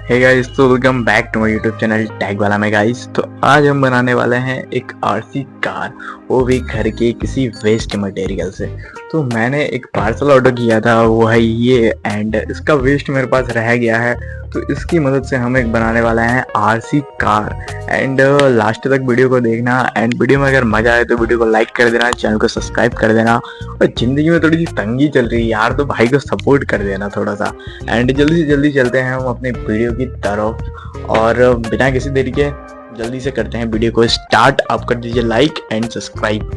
हे guys, तो welcome back to my YouTube channel टैग वाला में गाइस। तो आज हम बनाने वाले हैं एक आरसी कार, वो भी घर के किसी वेस्ट मटेरियल से। तो मैंने एक पार्सल ऑर्डर किया था, वो है ये, एंड इसका वेस्ट मेरे पास रह गया है। तो इसकी मदद से हम एक बनाने वाले हैं आरसी कार। एंड लास्ट तक वीडियो को देखना, एंड वीडियो में अगर मजा आए तो वीडियो को लाइक कर देना, चैनल को सब्सक्राइब कर देना। और जिंदगी में थोड़ी सी तंगी चल रही है यार, तो भाई को सपोर्ट कर देना थोड़ा सा। एंड जल्दी से जल्दी चलते हैं हम अपने वीडियो की तरफ, और बिना किसी देरी के जल्दी से करते हैं वीडियो को स्टार्ट। आप कर दीजिए like and subscribe.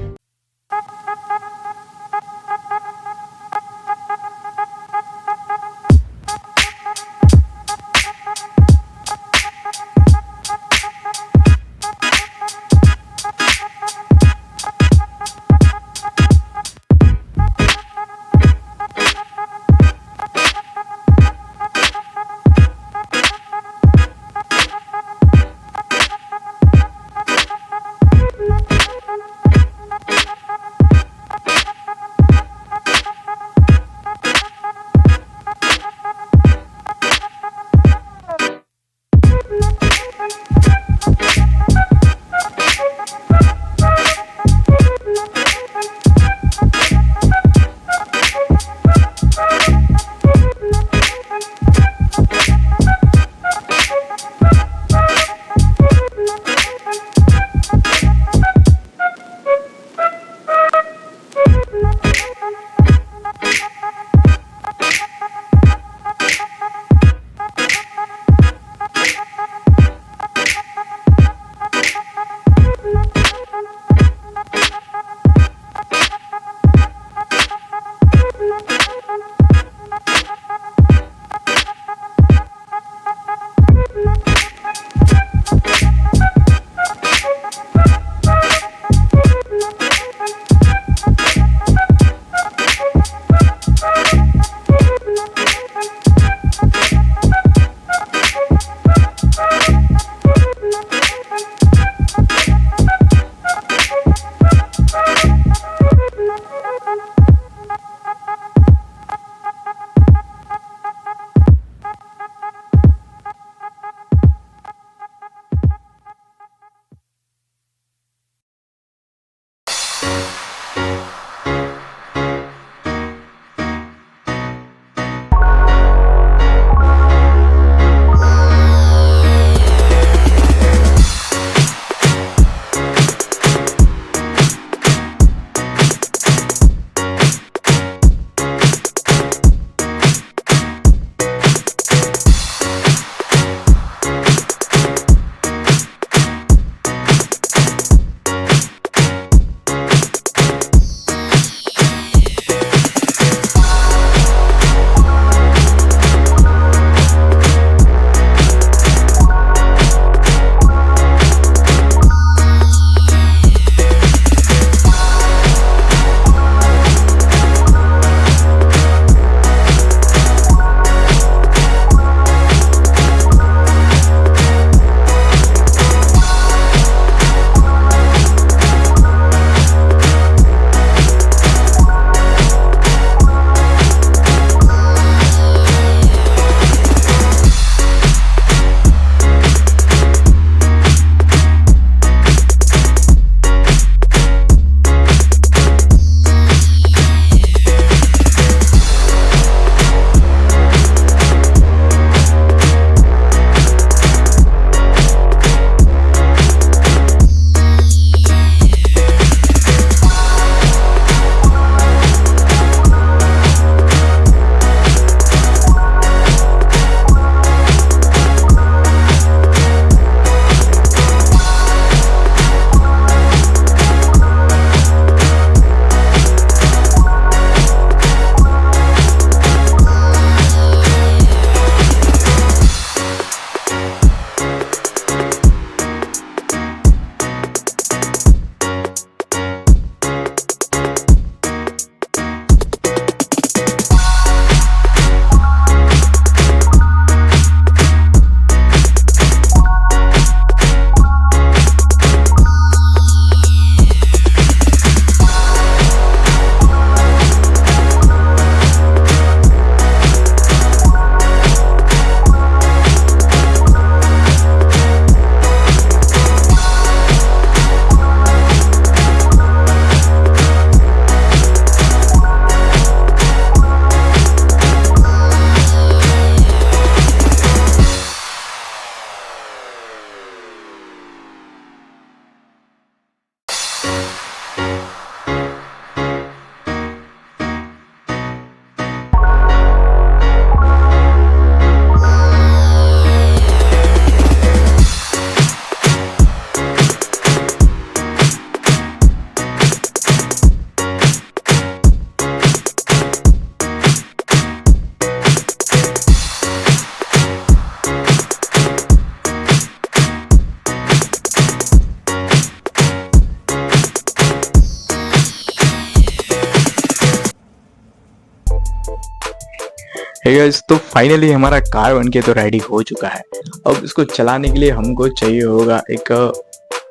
Hey guys, तो फाइनली हमारा कार बनके तो रेडी हो चुका है। अब इसको चलाने के लिए हमको चाहिए होगा एक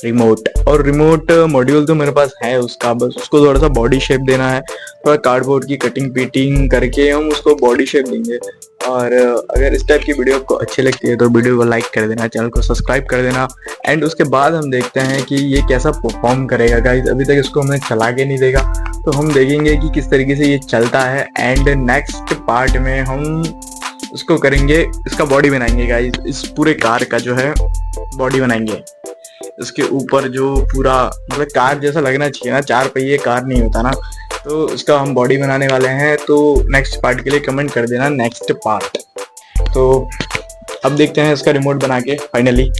रिमोट, और रिमोट मॉड्यूल तो मेरे पास है उसका, बस उसको थोड़ा सा बॉडी शेप देना है। थोड़ा कार्डबोर्ड की कटिंग पीटिंग करके हम उसको बॉडी शेप देंगे। और अगर इस टाइप की वीडियो आपको अच्छी लगती है तो वीडियो को लाइक कर देना, चैनल को सब्सक्राइब कर देना। एंड उसके बाद हम देखते हैं कि ये कैसा परफॉर्म करेगा गाइस। अभी तक इसको हमने चला के नहीं देखा, तो हम देखेंगे कि किस तरीके से ये चलता है। एंड नेक्स्ट पार्ट में हम इसको करेंगे, इसका बॉडी बनाएंगे गाइस। इस पूरे कार का जो है बॉडी बनाएंगे। इसके ऊपर जो पूरा मतलब कार जैसा लगना चाहिए ना, 4 पहिए कार नहीं होता ना, तो इसका हम बॉडी बनाने वाले हैं। तो नेक्स्ट पार्ट के लिए कमेंट कर देना नेक्स्ट पार्ट। तो अब देखते हैं इसका रिमोट बना के फाइनली।